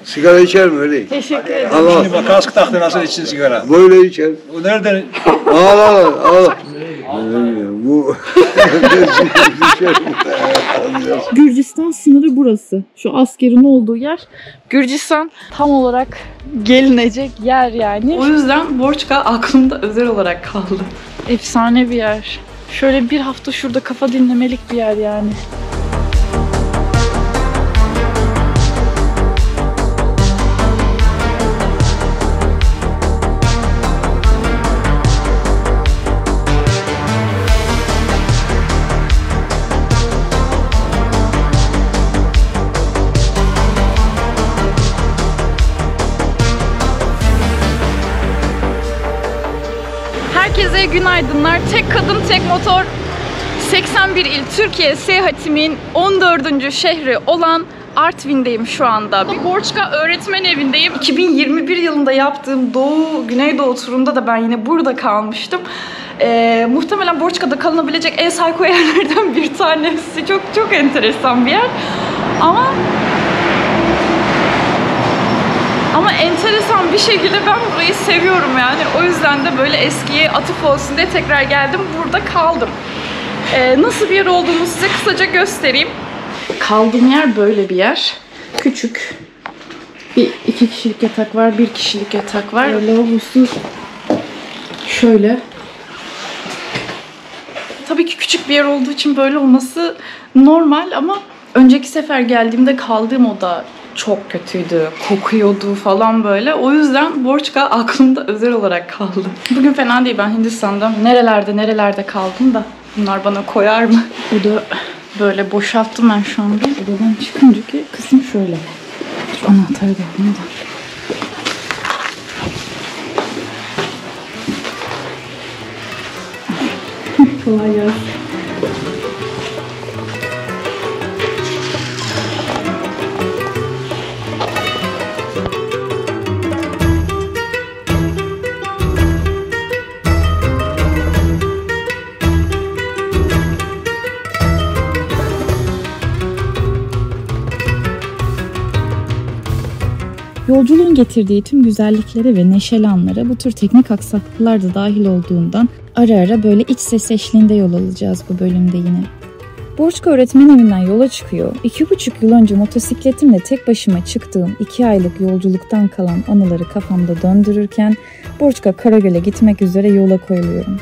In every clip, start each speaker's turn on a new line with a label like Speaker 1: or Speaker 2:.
Speaker 1: Sigara içer mi öyle?
Speaker 2: Teşekkür ederim.
Speaker 1: Allah.
Speaker 3: Şimdi bak kask taktı nasıl içsin sigara.
Speaker 1: Böyle içer.
Speaker 3: O nereden?
Speaker 1: Al. Bu
Speaker 2: Gürcistan sınırı burası. Şu askerin olduğu yer. Gürcistan tam olarak gelinecek yer yani. O yüzden Borçka aklımda özel olarak kaldı. Efsane bir yer. Şöyle bir hafta şurada kafa dinlemelik bir yer yani. Herkese günaydınlar. Tek kadın tek motor 81 il Türkiye seyahatimin 14. şehri olan Artvin'deyim şu anda. Borçka öğretmen evindeyim. 2021 yılında yaptığım Güneydoğu turunda da ben yine burada kalmıştım. Muhtemelen Borçka'da kalınabilecek en psycho yerlerden bir tanesi. Çok enteresan bir yer. Ama enteresan bir şekilde ben burayı seviyorum yani. O yüzden de böyle eskiye atıf olsun diye tekrar geldim. Burada kaldım. Nasıl bir yer olduğunu size kısaca göstereyim. Kaldığım yer böyle bir yer. Küçük. Bir 2 kişilik yatak var, 1 kişilik yatak var. Lavabosu şöyle. Tabii ki küçük bir yer olduğu için böyle olması normal ama önceki sefer geldiğimde kaldığım oda çok kötüydü, kokuyordu falan böyle. O yüzden Borçka aklımda özel olarak kaldı. Bugün fena değil, ben Hindistan'da nerelerde kaldım da bunlar bana koyar mı? Bu da böyle boşalttım ben şu anda. Odadan çıkıncaki kısım şöyle. Şu anahtarı da alayım da. Kolay gelsin. Yolculuğun getirdiği tüm güzelliklere ve neşeli anlara bu tür teknik aksaklıklar da dahil olduğundan ara ara böyle iç ses eşliğinde yol alacağız bu bölümde yine. Borçka öğretmen evinden yola çıkıyor. 2,5 yıl önce motosikletimle tek başıma çıktığım 2 aylık yolculuktan kalan anıları kafamda döndürürken Borçka Karagöl'e gitmek üzere yola koyuluyorum.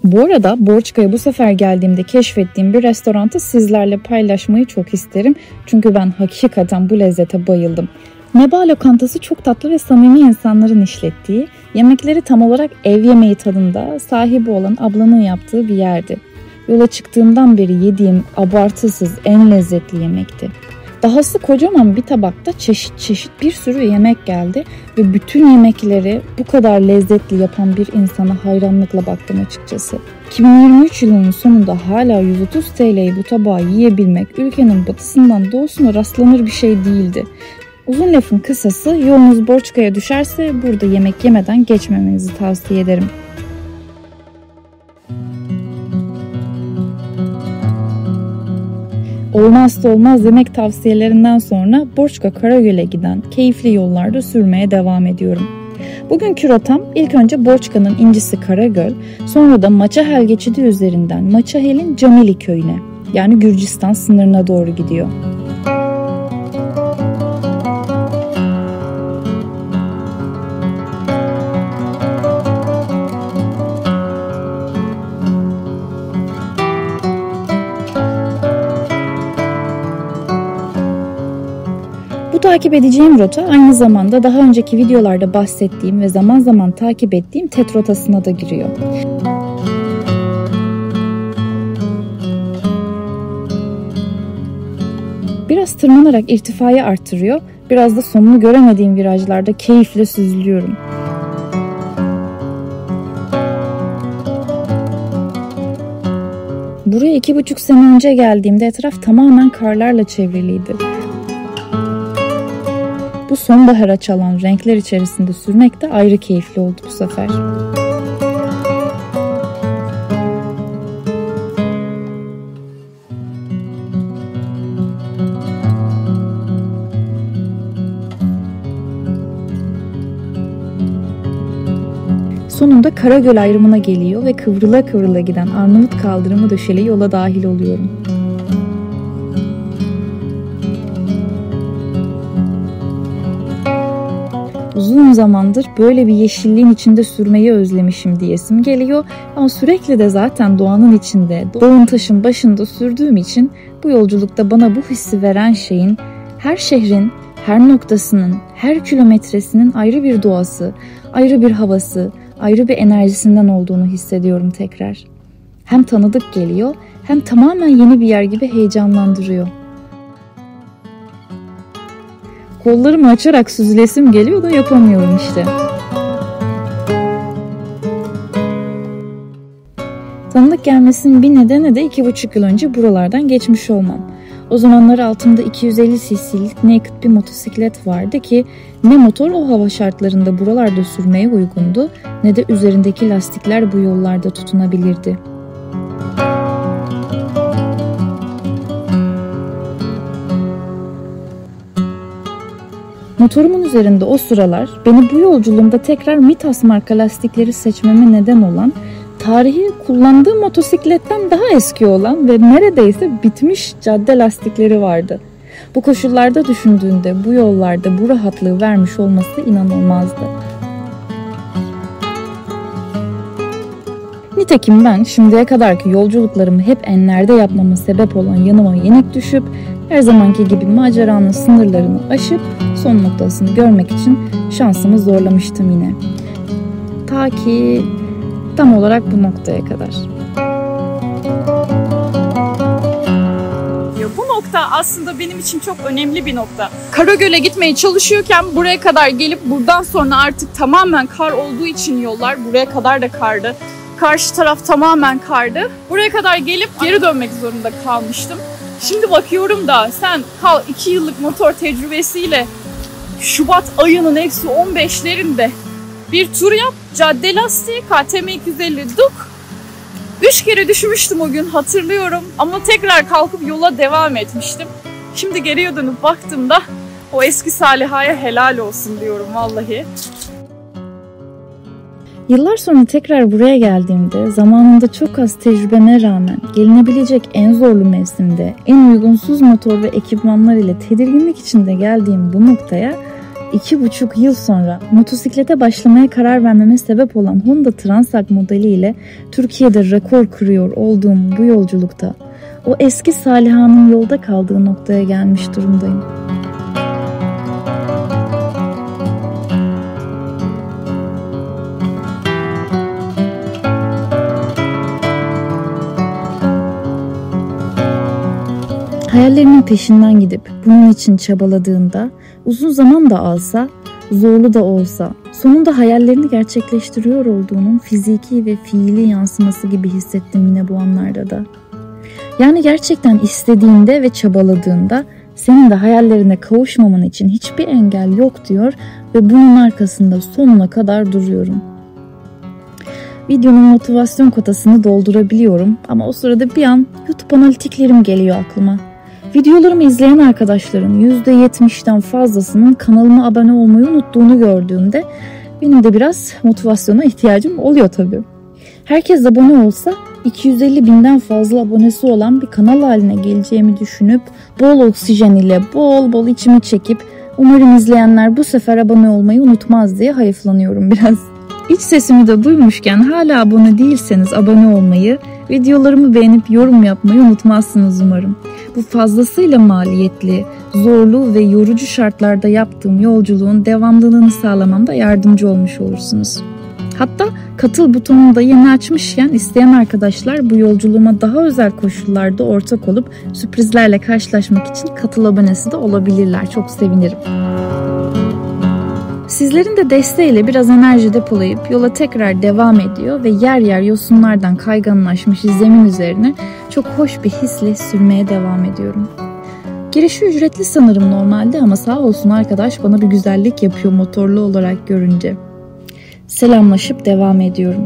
Speaker 2: Bu arada Borçka'ya bu sefer geldiğimde keşfettiğim bir restorantı sizlerle paylaşmayı çok isterim. Çünkü ben hakikaten bu lezzete bayıldım. Neba lokantası çok tatlı ve samimi insanların işlettiği, yemekleri tam olarak ev yemeği tadında sahibi olan ablanın yaptığı bir yerdi. Yola çıktığımdan beri yediğim abartısız en lezzetli yemekti. Dahası kocaman bir tabakta çeşit bir sürü yemek geldi ve bütün yemekleri bu kadar lezzetli yapan bir insana hayranlıkla baktım açıkçası. 2023 yılının sonunda hala 130 TL'yi bu tabağı yiyebilmek ülkenin batısından doğusuna rastlanır bir şey değildi. Uzun lafın kısası, yolunuz Borçka'ya düşerse burada yemek yemeden geçmemenizi tavsiye ederim. Olmazsa olmaz yemek tavsiyelerinden sonra Borçka Karagöl'e giden keyifli yollarda sürmeye devam ediyorum. Bugünkü rotam ilk önce Borçka'nın incisi Karagöl, sonra da Maçahel geçidi üzerinden Maçahel'in Camili köyüne, yani Gürcistan sınırına doğru gidiyor. Takip edeceğim rota aynı zamanda daha önceki videolarda bahsettiğim ve zaman zaman takip ettiğim TET rotasına da giriyor. Biraz tırmanarak irtifayı artırıyor, biraz da sonunu göremediğim virajlarda keyifle süzülüyorum. Buraya 2,5 sene önce geldiğimde etraf tamamen karlarla çevriliydi. Bu sonbahara çalan renkler içerisinde sürmek de ayrı keyifli oldu bu sefer. sonunda Karagöl ayrımına geliyor ve kıvrıla kıvrıla giden Arnavut kaldırımı döşeli yola dahil oluyorum. Uzun zamandır böyle bir yeşilliğin içinde sürmeyi özlemişim diyesim geliyor ama sürekli de zaten doğanın içinde, dağın taşın başında sürdüğüm için bu yolculukta bana bu hissi veren şeyin her şehrin, her noktasının, her kilometresinin ayrı bir doğası, ayrı bir havası, ayrı bir enerjisinden olduğunu hissediyorum tekrar. Hem tanıdık geliyor hem tamamen yeni bir yer gibi heyecanlandırıyor. Kollarımı açarak süzülesim geliyor da yapamıyorum işte. Tanıdık gelmesinin bir nedeni de 2,5 yıl önce buralardan geçmiş olmam. O zamanlar altımda 250 cc'lik naked bir motosiklet vardı ki ne motor o hava şartlarında buralarda sürmeye uygundu ne de üzerindeki lastikler bu yollarda tutunabilirdi. Motorumun üzerinde o sıralar beni bu yolculuğumda tekrar Mitas marka lastikleri seçmeme neden olan, tarihi kullandığım motosikletten daha eski olan ve neredeyse bitmiş cadde lastikleri vardı. Bu koşullarda düşündüğünde bu yollarda bu rahatlığı vermiş olması inanılmazdı. Nitekim ben şimdiye kadarki yolculuklarımı hep enlerde yapmama sebep olan yanıma yenik düşüp her zamanki gibi maceranın sınırlarını aşıp son noktasını görmek için şansımı zorlamıştım yine. Ta ki tam olarak bu noktaya kadar.
Speaker 4: Bu nokta aslında benim için çok önemli bir nokta. Karagöl'e gitmeye çalışıyorken buraya kadar gelip buradan sonra artık tamamen kar olduğu için yollar, buraya kadar da kardı. Karşı taraf tamamen kardı. Buraya kadar gelip geri dönmek zorunda kalmıştım. Şimdi bakıyorum da sen 2 yıllık motor tecrübesiyle Şubat ayının eksi 15'lerinde bir tur yap. Cadde lastiği KTM 250 Duk. 3 kere düşmüştüm o gün hatırlıyorum. Ama tekrar kalkıp yola devam etmiştim. Şimdi geriye dönüp baktığımda o eski Saliha'ya helal olsun diyorum vallahi.
Speaker 2: Yıllar sonra tekrar buraya geldiğimde zamanında çok az tecrübeme rağmen gelinebilecek en zorlu mevsimde en uygunsuz motor ve ekipmanlar ile tedirginlik içinde geldiğim bu noktaya 2,5 yıl sonra motosiklete başlamaya karar vermeme sebep olan Honda Transalp modeliyle Türkiye'de rekor kırıyor olduğum bu yolculukta o eski Saliha'nın yolda kaldığı noktaya gelmiş durumdayım. Hayallerinin peşinden gidip bunun için çabaladığında, uzun zaman da alsa, zorlu da olsa, sonunda hayallerini gerçekleştiriyor olduğunun fiziki ve fiili yansıması gibi hissettim yine bu anlarda da. Yani gerçekten istediğinde ve çabaladığında senin de hayallerine kavuşmaman için hiçbir engel yok diyor ve bunun arkasında sonuna kadar duruyorum. Videonun motivasyon kotasını doldurabiliyorum ama o sırada bir an YouTube analitiklerim geliyor aklıma. Videolarımı izleyen arkadaşların %70'den fazlasının kanalıma abone olmayı unuttuğunu gördüğümde benim de biraz motivasyona ihtiyacım oluyor tabii. Herkes abone olsa 250 binden fazla abonesi olan bir kanal haline geleceğimi düşünüp bol oksijen ile bol bol içimi çekip umarım izleyenler bu sefer abone olmayı unutmaz diye hayıflanıyorum biraz. İç sesimi de duymuşken hala abone değilseniz abone olmayı, videolarımı beğenip yorum yapmayı unutmazsınız umarım. Bu fazlasıyla maliyetli, zorlu ve yorucu şartlarda yaptığım yolculuğun devamlılığını sağlamamda yardımcı olmuş olursunuz. Hatta katıl butonunu da yeni açmışken isteyen arkadaşlar bu yolculuğuma daha özel koşullarda ortak olup sürprizlerle karşılaşmak için katıl abonesi de olabilirler. Çok sevinirim. Sizlerin de desteğiyle biraz enerji depolayıp yola tekrar devam ediyor ve yer yer yosunlardan kayganlaşmış zemin üzerine çok hoş bir hisle sürmeye devam ediyorum. Girişi ücretli sanırım normalde ama sağ olsun arkadaş bana bir güzellik yapıyor motorlu olarak görünce. Selamlaşıp devam ediyorum.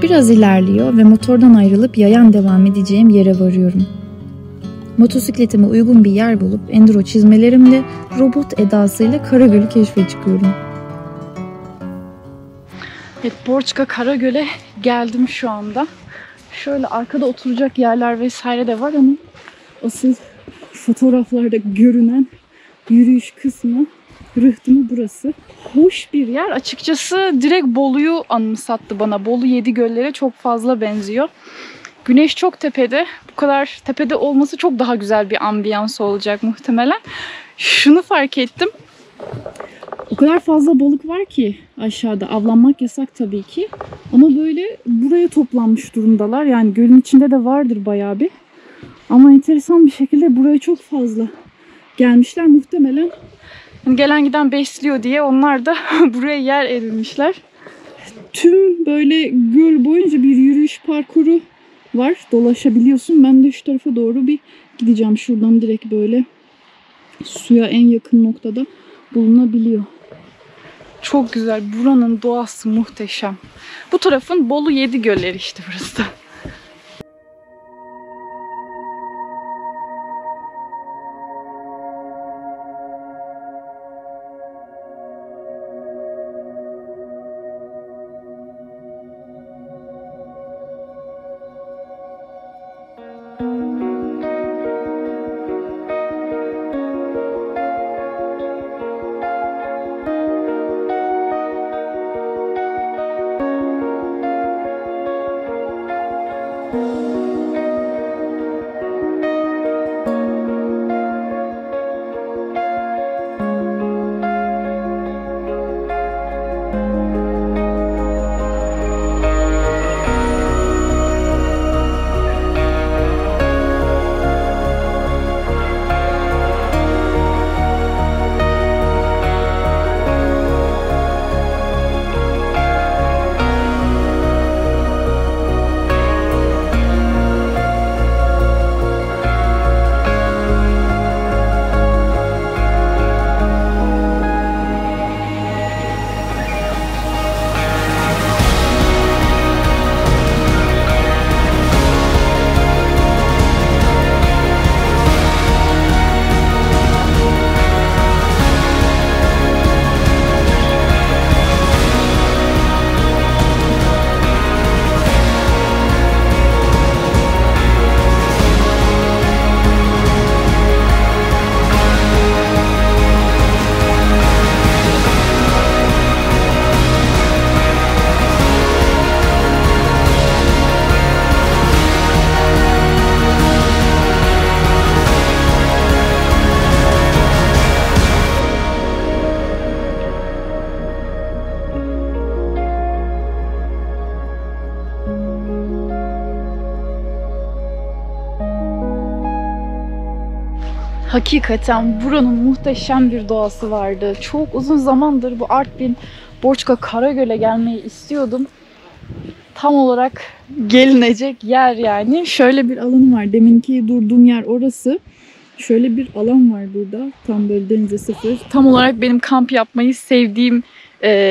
Speaker 2: Biraz ilerliyor ve motordan ayrılıp yayan devam edeceğim yere varıyorum. Motosikletime uygun bir yer bulup enduro çizmelerimle robot edasıyla Karagöl'ü keşfe çıkıyorum.
Speaker 4: Evet, Borçka Karagöl'e geldim şu anda. Şöyle arkada oturacak yerler vesaire de var ama asıl fotoğraflarda görünen yürüyüş kısmı, rıhtımı burası. Hoş bir yer. Açıkçası direkt Bolu'yu anımsattı bana. Bolu Yedigöller'e çok fazla benziyor. Güneş çok tepede. Bu kadar tepede olması çok daha güzel bir ambiyans olacak muhtemelen. Şunu fark ettim. O kadar fazla balık var ki aşağıda. Avlanmak yasak tabii ki. Ama böyle buraya toplanmış durumdalar. Yani gölün içinde de vardır bayağı bir. Ama enteresan bir şekilde buraya çok fazla gelmişler. Muhtemelen gelen giden besliyor diye onlar da buraya yer edinmişler. Tüm böyle göl boyunca bir yürüyüş parkuru var. Dolaşabiliyorsun. Ben de şu tarafa doğru bir gideceğim. Şuradan direkt böyle suya en yakın noktada bulunabiliyor. Çok güzel. Buranın doğası muhteşem. Bu tarafın Bolu Yedigölleri işte burası da. Hakikaten buranın muhteşem bir doğası vardı. Çok uzun zamandır bu Artvin Borçka Karagöl'e gelmeyi istiyordum. Tam olarak gelinecek yer yani. Şöyle bir alanı var. Deminki durduğum yer orası. Şöyle bir alan var burada. Tam böyle denize sıfır. Tam olarak benim kamp yapmayı sevdiğim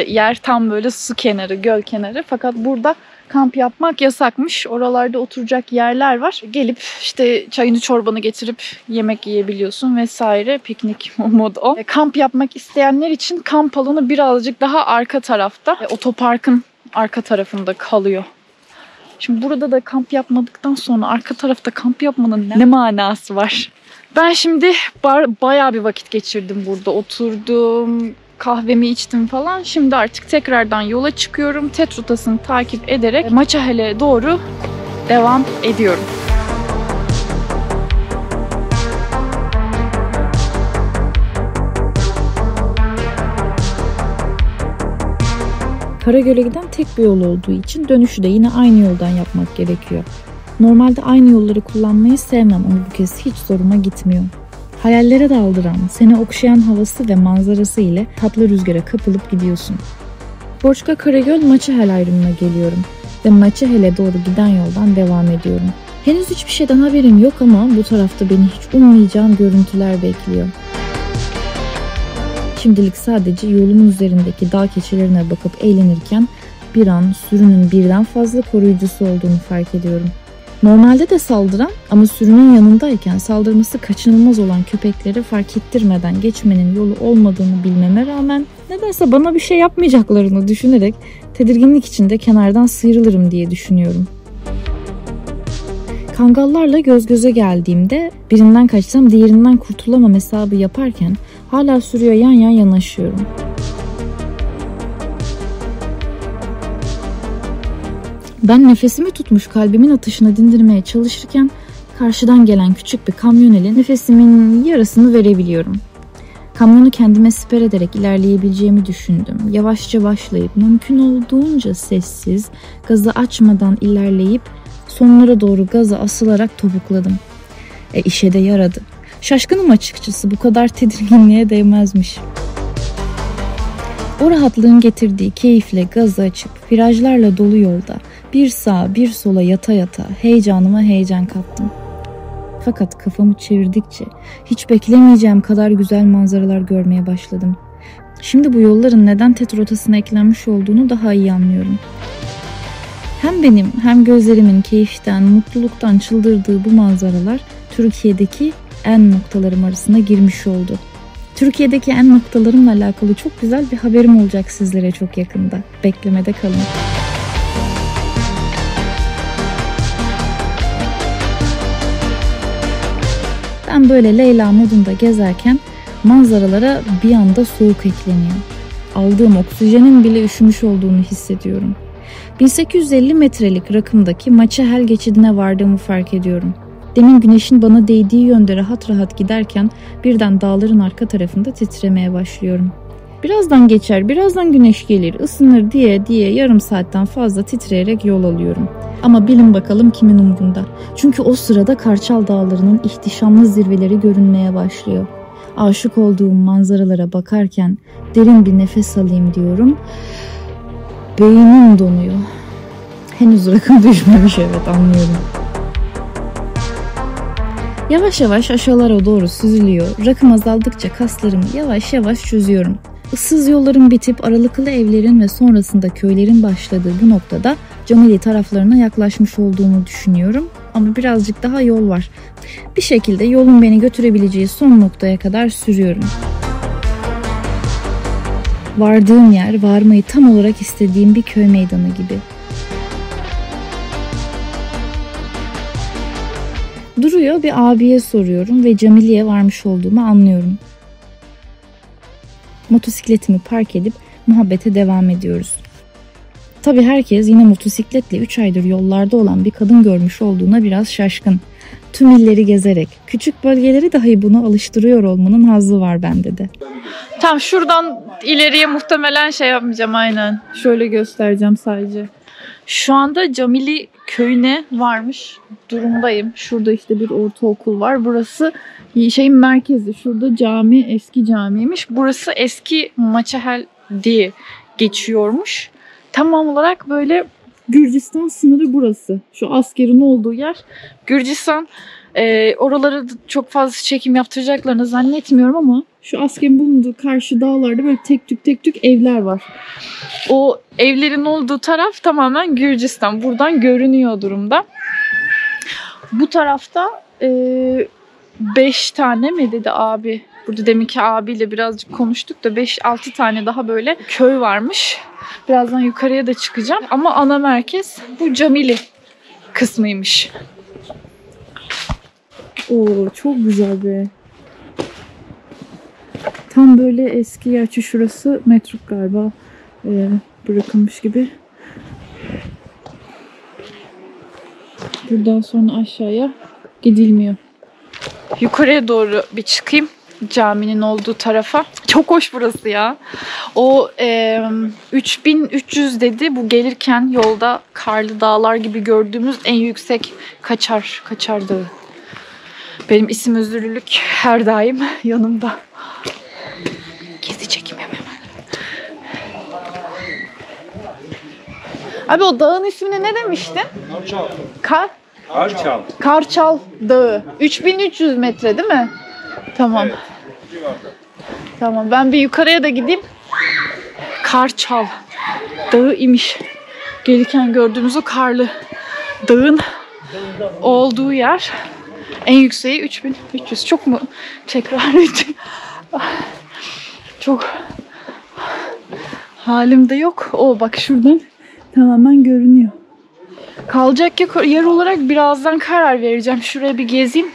Speaker 4: yer tam böyle su kenarı, göl kenarı. Fakat burada kamp yapmak yasakmış. Oralarda oturacak yerler var. Gelip işte çayını çorbanı getirip yemek yiyebiliyorsun vesaire. Piknik modu o. Kamp yapmak isteyenler için kamp alanı birazcık daha arka tarafta. Otoparkın arka tarafında kalıyor. Şimdi burada da kamp yapmadıktan sonra arka tarafta kamp yapmanın ne manası var? Ben şimdi bayağı bir vakit geçirdim burada. Oturdum, kahvemi içtim falan. Şimdi artık tekrardan yola çıkıyorum. TET rotasını takip ederek Maçahel'e doğru devam ediyorum.
Speaker 2: Karagöl'e giden tek bir yol olduğu için dönüşü de yine aynı yoldan yapmak gerekiyor. Normalde aynı yolları kullanmayı sevmem ama bu kez hiç zoruma gitmiyor. Hayallere daldıran, seni okşayan havası ve manzarası ile tatlı rüzgara kapılıp gidiyorsun. Borçka Karagöl Maçahel ayrımına geliyorum ve Maçahel'e doğru giden yoldan devam ediyorum. Henüz hiçbir şeyden haberim yok ama bu tarafta beni hiç ummayacağım görüntüler bekliyor. Şimdilik sadece yolun üzerindeki dağ keçilerine bakıp eğlenirken bir an sürünün birden fazla koruyucusu olduğunu fark ediyorum. Normalde de saldıran ama sürünün yanındayken saldırması kaçınılmaz olan köpekleri fark ettirmeden geçmenin yolu olmadığını bilmeme rağmen nedense bana bir şey yapmayacaklarını düşünerek tedirginlik içinde kenardan sıyrılırım diye düşünüyorum. Kangallarla göz göze geldiğimde birinden kaçsam diğerinden kurtulamam hesabı yaparken hala sürüye yan yan yanaşıyorum. Ben nefesimi tutmuş kalbimin atışını dindirmeye çalışırken karşıdan gelen küçük bir kamyoneli nefesimin yarısını verebiliyorum. Kamyonu kendime siper ederek ilerleyebileceğimi düşündüm. Yavaşça başlayıp mümkün olduğunca sessiz, gazı açmadan ilerleyip sonlara doğru gaza asılarak topukladım. İşe de yaradı. Şaşkınım açıkçası, bu kadar tedirginliğe değmezmiş. O rahatlığın getirdiği keyifle gazı açıp virajlarla dolu yolda bir sağa bir sola yata yata heyecanıma heyecan kattım. Fakat kafamı çevirdikçe hiç beklemeyeceğim kadar güzel manzaralar görmeye başladım. Şimdi bu yolların neden TET rotasına eklenmiş olduğunu daha iyi anlıyorum. Hem benim hem gözlerimin keyiften, mutluluktan çıldırdığı bu manzaralar Türkiye'deki en noktalarım arasına girmiş oldu. Türkiye'deki en noktalarımla alakalı çok güzel bir haberim olacak sizlere çok yakında. Beklemede kalın. Ben böyle Leyla modunda gezerken manzaralara bir anda soğuk ekleniyor. Aldığım oksijenin bile üşümüş olduğunu hissediyorum. 1850 metrelik rakımdaki Maçahel geçidine vardığımı fark ediyorum. Demin güneşin bana değdiği yönde rahat rahat giderken birden dağların arka tarafında titremeye başlıyorum. Birazdan geçer, birazdan güneş gelir, ısınır diye yarım saatten fazla titreyerek yol alıyorum. Ama bilin bakalım kimin umrunda. Çünkü o sırada Karçal Dağları'nın ihtişamlı zirveleri görünmeye başlıyor. Aşık olduğum manzaralara bakarken derin bir nefes alayım diyorum. Beynim donuyor. Henüz rakım düşmemiş, evet, anlıyorum. Yavaş yavaş aşağılara doğru süzülüyor. Rakım azaldıkça kaslarımı yavaş yavaş çözüyorum. Issız yolların bitip aralıklı evlerin ve sonrasında köylerin başladığı bu noktada Camili taraflarına yaklaşmış olduğumu düşünüyorum. Ama birazcık daha yol var. Bir şekilde yolun beni götürebileceği son noktaya kadar sürüyorum. Vardığım yer varmayı tam olarak istediğim bir köy meydanı gibi. Duruyor, bir abiye soruyorum ve Camili'ye varmış olduğumu anlıyorum. Motosikletimi park edip muhabbete devam ediyoruz. Tabii herkes yine motosikletle 3 aydır yollarda olan bir kadın görmüş olduğuna biraz şaşkın. Tüm illeri gezerek, küçük bölgeleri dahi buna alıştırıyor olmanın hazzı var bende de.
Speaker 4: Tam şuradan ileriye muhtemelen şey yapmayacağım, aynen. Şöyle göstereceğim sadece. Şu anda Camili köyüne varmış durumdayım. Şurada işte bir ortaokul var. Burası şeyin merkezi. Şurada cami, eski camiymiş. Burası eski Maçahel diye geçiyormuş. Tam olarak böyle Gürcistan sınırı burası. Şu askerin olduğu yer Gürcistan. Oraları çok fazla çekim yaptıracaklarını zannetmiyorum ama şu askerin bulunduğu karşı dağlarda böyle tek tük evler var. O evlerin olduğu taraf tamamen Gürcistan. Buradan görünüyor durumda. Bu tarafta 5 tane mi dedi abi? Burada deminki abiyle birazcık konuştuk da 5-6 tane daha böyle köy varmış. Birazdan yukarıya da çıkacağım. Ama ana merkez bu Camili kısmıymış. Oo, çok güzel be. Tam böyle eski, gerçi şurası metruk galiba bırakılmış gibi. Buradan sonra aşağıya gidilmiyor. Yukarıya doğru bir çıkayım. Caminin olduğu tarafa. Çok hoş burası ya. O 3300 dedi. Bu gelirken yolda karlı dağlar gibi gördüğümüz en yüksek Kaçar Dağı. Benim isim özürlülük her daim yanımda. Gezi çekim hemen. Abi o dağın ismini ne demiştin?
Speaker 3: Karçal.
Speaker 4: Karçal Dağı. 3300 metre değil mi? Tamam. Tamam, ben bir yukarıya da gideyim. Karçal Dağı imiş. Gelirken gördüğümüz o karlı dağın olduğu yer. En yükseği 3300. Çok mu tekrar ettim? Çok halimde yok. O bak şuradan tamamen görünüyor. Kalacak yer olarak birazdan karar vereceğim. Şuraya bir gezeyim.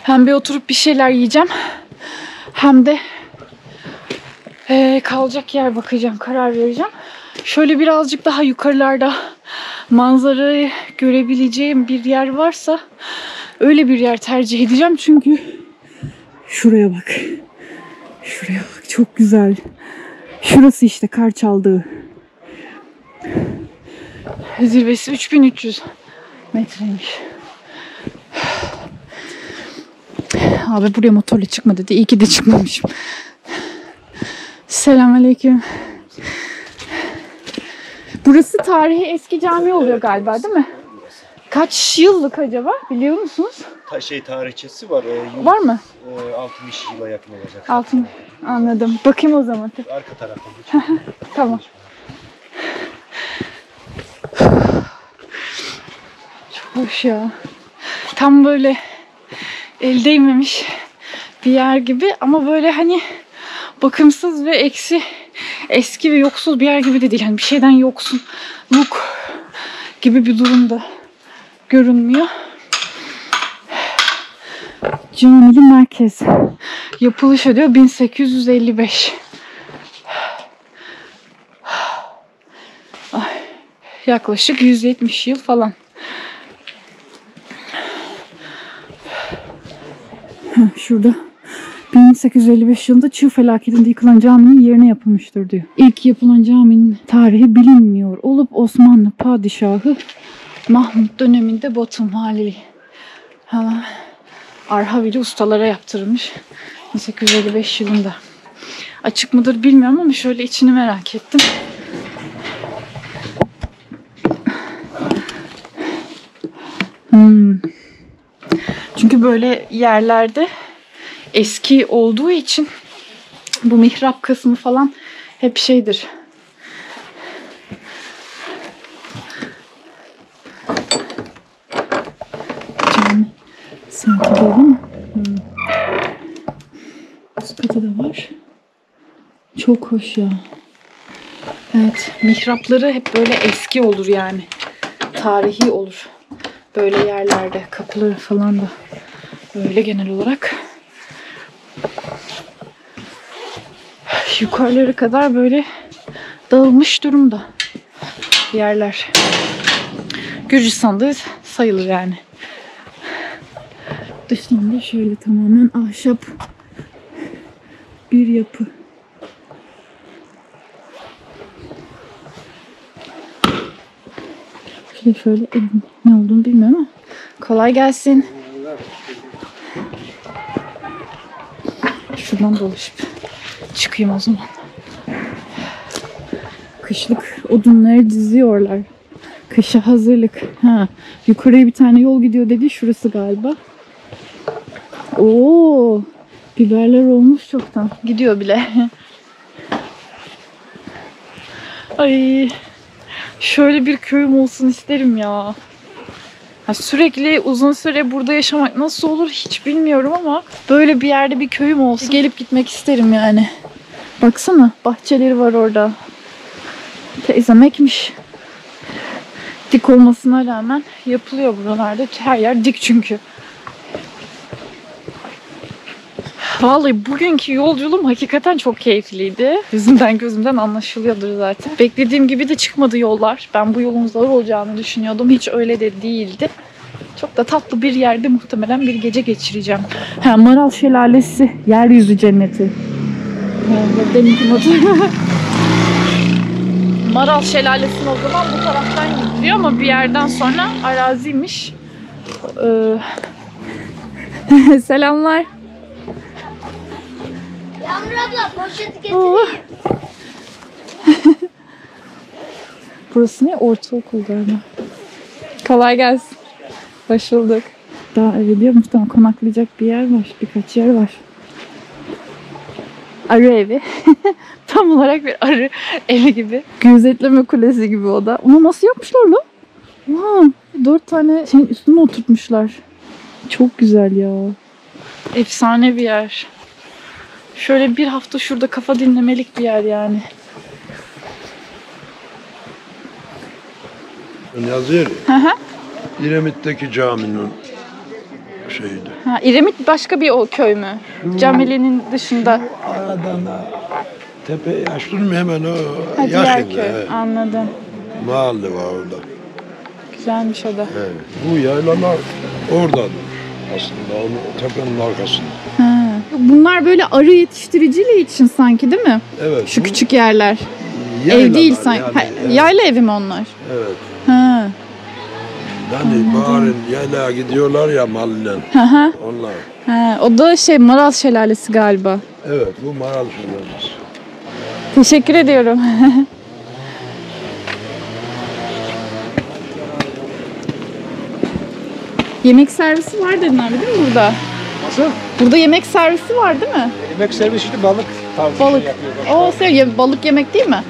Speaker 4: Hem bir oturup bir şeyler yiyeceğim. Hem de kalacak yer bakacağım, karar vereceğim. Şöyle birazcık daha yukarılarda manzarayı görebileceğim bir yer varsa öyle bir yer tercih edeceğim. Çünkü şuraya bak. Şuraya bak, çok güzel. Şurası işte kar çaldığı. Zirvesi 3300 metreymiş. Abi buraya motorla çıkma dedi. İyi ki de çıkmamışım. Selamünaleyküm. Burası tarihi eski cami oluyor galiba, değil mi? Kaç yıllık acaba? Biliyor musunuz?
Speaker 5: Tarihçesi var.
Speaker 4: Var mı?
Speaker 5: 60 yıla yakın olacak.
Speaker 4: Altın. Anladım. Bakayım o zaman.
Speaker 5: Arka tarafta.
Speaker 4: Tamam. Çok hoş ya. Tam böyle el değmemiş bir yer gibi ama böyle hani bakımsız ve eski ve yoksuz bir yer gibi de değil. Yani bir şeyden yoksulluk gibi bir durumda görünmüyor. Camili merkez. Yapılış ediyor 1855. Yaklaşık 170 yıl falan. Şurada 1855 yılında Çığ felaketinde yıkılan caminin yerine yapılmıştır diyor. İlk yapılan caminin tarihi bilinmiyor olup Osmanlı padişahı Mahmut döneminde Batım Valiliği Arhavili ustalara yaptırılmış 1855 yılında. Açık mıdır bilmiyorum ama şöyle içini merak ettim. Çünkü böyle yerlerde eski olduğu için bu mihrap kısmı falan hep şeydir. Cami sanki böyle mi? Üst katı da var. Çok hoş ya. Evet, mihrapları hep böyle eski olur yani. Tarihi olur. Böyle yerlerde kapıları falan da böyle genel olarak. Yukarılara kadar böyle dağılmış durumda yerler. Gürcistan'da sayılır yani. Dışında şöyle tamamen ahşap bir yapı. Şöyle ne olduğunu bilmiyorum ama kolay gelsin. Şuradan dolaşıp çıkayım o zaman. Kışlık odunları diziyorlar. Kışa hazırlık. Yukarıya bir tane yol gidiyor dedi. Şurası galiba. Oo, biberler olmuş çoktan. Gidiyor bile. Ay. Şöyle bir köyüm olsun isterim ya. Sürekli uzun süre burada yaşamak nasıl olur hiç bilmiyorum ama böyle bir yerde bir köyüm olsun. Gelip gitmek isterim yani. Baksana bahçeleri var orada. Teyzem ekmiş. Dik olmasına rağmen yapılıyor buralarda. Her yer dik çünkü. Vallahi bugünkü yolculuğum hakikaten çok keyifliydi. Gözümden anlaşılıyordur zaten. Beklediğim gibi de çıkmadı yollar. Ben bu yolun zor olacağını düşünüyordum. Hiç öyle de değildi. Çok da tatlı bir yerde muhtemelen bir gece geçireceğim. Maral Şelalesi, yeryüzü cenneti. Deminki motor. Maral Şelalesi'nin o zaman bu taraftan gidiyor ama bir yerden sonra araziymiş. Selamlar.
Speaker 6: Yağmur abla poşeti getireyim.
Speaker 4: Burası ne? Ortaokul galiba. Kolay gelsin. Hoş bulduk. Daha evi diyor muhtemelen konaklayacak bir yer var. Birkaç yer var. Arı evi. Tam olarak bir arı evi gibi. Gözetleme kulesi gibi o da. Ama nasıl yapmışlar lan? Aa, 4 tane şeyin üstüne oturtmuşlar. Çok güzel ya. Efsane bir yer. Şöyle bir hafta şurada kafa dinlemelik bir yer yani.
Speaker 7: Yazıyor
Speaker 4: Hı
Speaker 7: ya.
Speaker 4: hı.
Speaker 7: İremit'teki caminin şeydi.
Speaker 4: Ha, İremit başka bir o köy mü? Camile'nin dışında.
Speaker 7: Aradan tepe yaşlı mı hemen o
Speaker 4: Ha, diğer
Speaker 7: yakın.
Speaker 4: köy.
Speaker 7: Evet.
Speaker 4: Anladım.
Speaker 7: Mahalle var orada.
Speaker 4: Güzelmiş o da.
Speaker 7: Evet. Bu yaylalar oradadır aslında onun tepenin arkasında.
Speaker 4: Ha. Bunlar böyle arı yetiştiriciliği için sanki değil mi?
Speaker 7: Evet.
Speaker 4: Şu
Speaker 7: bu
Speaker 4: küçük yerler.
Speaker 7: yaylalar
Speaker 4: Ev değil sanki.
Speaker 7: yani,
Speaker 4: Ha,
Speaker 7: evet.
Speaker 4: yayla evi mi onlar?
Speaker 7: Evet.
Speaker 4: Ha.
Speaker 7: Yani baharın yaylaya gidiyorlar ya mallen.
Speaker 4: Hı hı.
Speaker 7: Onlar.
Speaker 4: Ha, o da Maral Şelalesi galiba.
Speaker 7: Evet bu Maral Şelalesi.
Speaker 4: Teşekkür ediyorum. Yemek servisi var dedin abi değil mi burada?
Speaker 3: Nasıl?
Speaker 4: Burada yemek servisi var değil mi?
Speaker 3: Yemek servisi işte balık tarzı
Speaker 4: Balık.
Speaker 3: şey yapıyorlar.
Speaker 4: Balık yemek değil mi?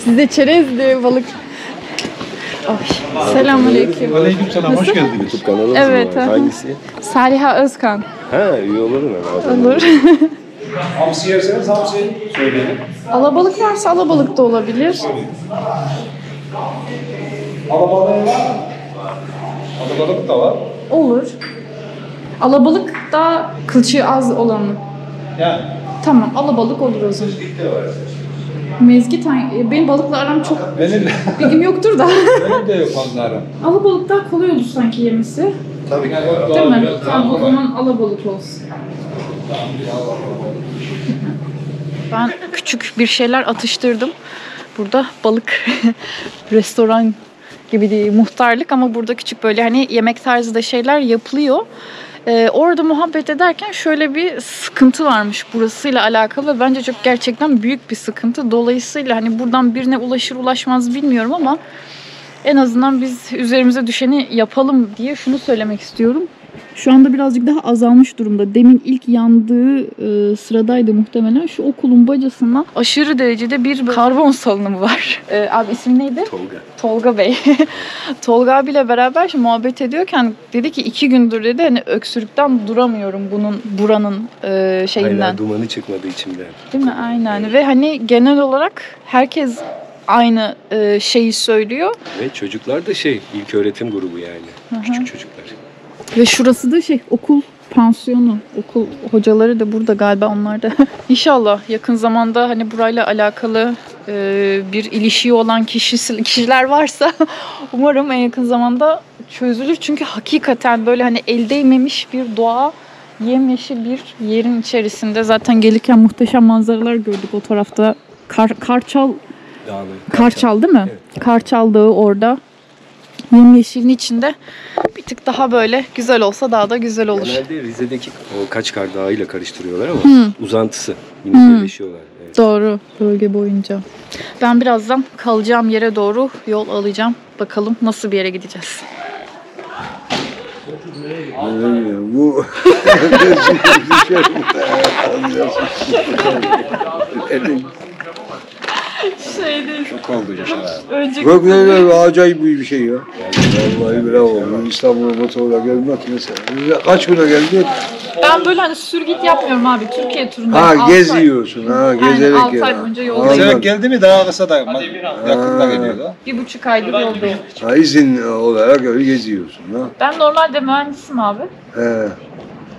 Speaker 4: Size çerezli balık. Ay, selamünaleyküm.
Speaker 3: Aleykümselam, hoş geldiniz.
Speaker 5: YouTube kanalınız
Speaker 4: Evet,
Speaker 5: mı var?
Speaker 4: aha.
Speaker 5: Hangisi?
Speaker 4: Saliha Özkan.
Speaker 5: Ha, üye olurum ben.
Speaker 4: Olur.
Speaker 3: Hamsi yerseniz hamsi söyleyelim.
Speaker 4: Alabalık varsa alabalık da olabilir.
Speaker 3: Alabalığı var mı? Alabalık da var.
Speaker 4: Olur. Alabalık daha kılçığı az olanı.
Speaker 3: Yani.
Speaker 4: Tamam, alabalık olur o zaman. Mezgit benim balıkla aram çok
Speaker 3: Benim,
Speaker 4: bilgim yoktur da.
Speaker 3: benim de yok onların.
Speaker 4: Alabalık daha kolay olur sanki yemesi.
Speaker 3: Tabii ki.
Speaker 4: Değil mi? Tamam, o zaman alabalık olsun. Ben küçük bir şeyler atıştırdım. Burada balık restoran gibi değil, muhtarlık ama burada küçük böyle hani yemek tarzı da şeyler yapılıyor. Orada muhabbet ederken şöyle bir sıkıntı varmış burasıyla alakalı ve bence çok gerçekten büyük bir sıkıntı. Dolayısıyla hani buradan birine ulaşır ulaşmaz bilmiyorum ama en azından biz üzerimize düşeni yapalım diye şunu söylemek istiyorum. Şu anda birazcık daha azalmış durumda. Demin ilk yandığı sıradaydı muhtemelen. Şu okulun bacasında aşırı derecede bir karbon salınımı var. Abi isim neydi?
Speaker 5: Tolga.
Speaker 4: Tolga Bey. Tolga abiyle beraber şimdi muhabbet ediyorken dedi ki 2 gündür dedi hani öksürükten duramıyorum buranın şeyinden.
Speaker 5: Hala dumanı çıkmadı içimden.
Speaker 4: Değil mi? Aynen. Ve hani genel olarak herkes aynı şeyi söylüyor.
Speaker 5: Ve çocuklar da ilköğretim grubu yani. Küçük çocuklar.
Speaker 4: Ve şurası da okul pansiyonu. Okul hocaları da burada galiba onlar da. İnşallah yakın zamanda hani burayla alakalı bir ilişiği olan kişiler varsa umarım en yakın zamanda çözülür. Çünkü hakikaten böyle hani el değmemiş bir doğa, yemyeşil bir yerin içerisinde. Zaten gelirken muhteşem manzaralar gördük o tarafta. Karçal değil mi? Evet. Karçal Dağı orada. Yemyeşilin içinde bir tık daha böyle güzel olsa daha da güzel olur.
Speaker 5: Genelde Rize'deki o Kaçkar Dağı ile karıştırıyorlar ama uzantısı. Yine birleşiyorlar. Evet.
Speaker 4: Doğru. Bölge boyunca. Ben birazdan kalacağım yere doğru yol alacağım. Bakalım nasıl bir yere gideceğiz.
Speaker 1: Bu
Speaker 3: Çok oldu Yaşar abi.
Speaker 1: çok güzel, acayip bir şey ya. Vallahi bravo. İstanbul'a motorla gelmek mesela. Kaç güne geldin?
Speaker 4: Ben böyle hani sürgit yapmıyorum abi. Türkiye turundayım.
Speaker 1: Ha,
Speaker 4: 6 ay.
Speaker 1: geziyorsun. Ha, gezerek
Speaker 4: 6 ay boyunca yoldayım.
Speaker 1: Anladım.
Speaker 3: Sen geldi mi daha kısa da yakında geliyordu.
Speaker 4: 1,5 aydır yoldayım.
Speaker 1: Ha, izin olarak öyle geziyorsun. Ha.
Speaker 4: Ben normalde mühendisim abi.
Speaker 1: He.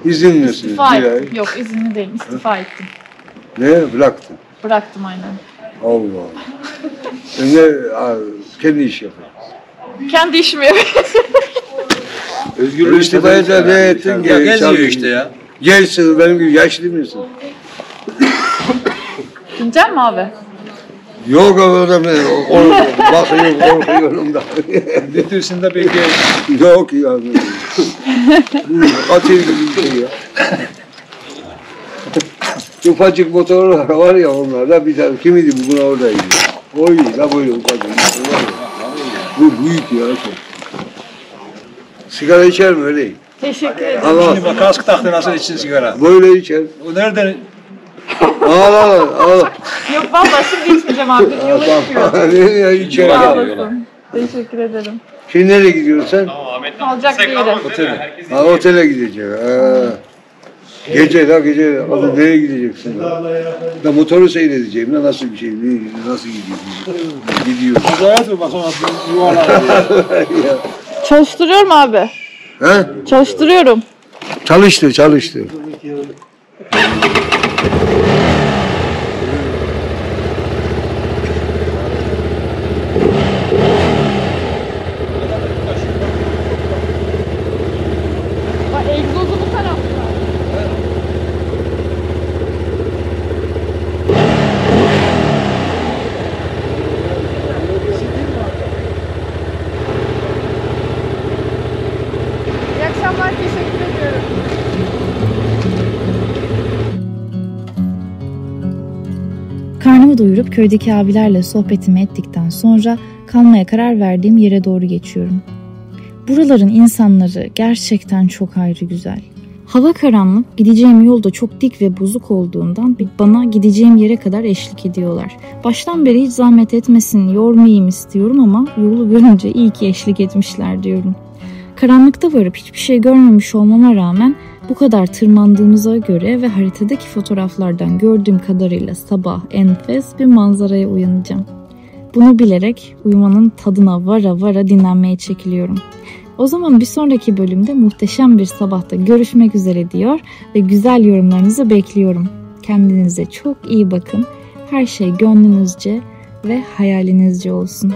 Speaker 1: İzinlisin.
Speaker 4: İstifa
Speaker 1: Bir ay.
Speaker 4: ettim. Yok izinli değilim. İstifa ettim.
Speaker 1: Ne? Bıraktın.
Speaker 4: Bıraktım aynen.
Speaker 1: Allah Allah. Kendi iş yapar.
Speaker 4: Kendi işimi yapıyorum.
Speaker 1: Özgür istifaya da ne ettin?
Speaker 3: Ya geziyor işte ya.
Speaker 1: Gelsin, benim gibi yaşlı mısın?
Speaker 4: Binecek mi abi?
Speaker 1: Yok orada ben bakıyorum da.
Speaker 3: Getirsin belki.
Speaker 1: Yok ya. Katil gibi bir şey ya. Ufacık motorlar var ya onlarda bir tane kimiydi bugün oradaydı. Oy da böyle ufacık motor var ya. Bu büyük ya. Sigara içer mi öyle?
Speaker 4: Teşekkür ederim.
Speaker 1: Allah
Speaker 3: Şimdi bak kask taktı nasıl içsin sigara.
Speaker 1: böyle içer.
Speaker 3: O nereden
Speaker 1: Al.
Speaker 4: Yok vallahi şimdi içmeyeceğim abi. Yola çıkıyorum.
Speaker 1: Ya, içeri
Speaker 4: Sağ
Speaker 1: gel.
Speaker 4: olasın. Teşekkür ederim.
Speaker 1: Şimdi nereye gidiyorsun sen?
Speaker 4: Kalacak bir yere.
Speaker 1: Ha, otele gideceksin. Ha. Gece. Hadi nereye gideceksin? Da motoru seyredeceğim. Nasıl bir şey? Nasıl gidiyor?
Speaker 3: Acayip mi bakalım yuvarlar diye.
Speaker 4: Çalıştırıyorum abi.
Speaker 1: Ha?
Speaker 4: Çalıştırıyorum.
Speaker 1: Çalıştı.
Speaker 4: Bak egzozu bu tarafta. İyi akşamlar, teşekkür ediyorum.
Speaker 2: Karnımı doyurup köydeki abilerle sohbetimi ettikten sonra kalmaya karar verdiğim yere doğru geçiyorum. Buraların insanları gerçekten çok ayrı güzel. Hava karanlık, gideceğim yol da çok dik ve bozuk olduğundan bana gideceğim yere kadar eşlik ediyorlar. Baştan beri hiç zahmet etmesin, yormayayım istiyorum ama yolu görünce iyi ki eşlik etmişler diyorum. Karanlıkta varıp hiçbir şey görmemiş olmama rağmen bu kadar tırmandığımıza göre ve haritadaki fotoğraflardan gördüğüm kadarıyla sabah enfes bir manzaraya uyanacağım. Bunu bilerek uyumanın tadına vara dinlenmeye çekiliyorum. O zaman bir sonraki bölümde muhteşem bir sabahta görüşmek üzere diyor ve güzel yorumlarınızı bekliyorum. Kendinize çok iyi bakın. Her şey gönlünüzce ve hayalinizce olsun.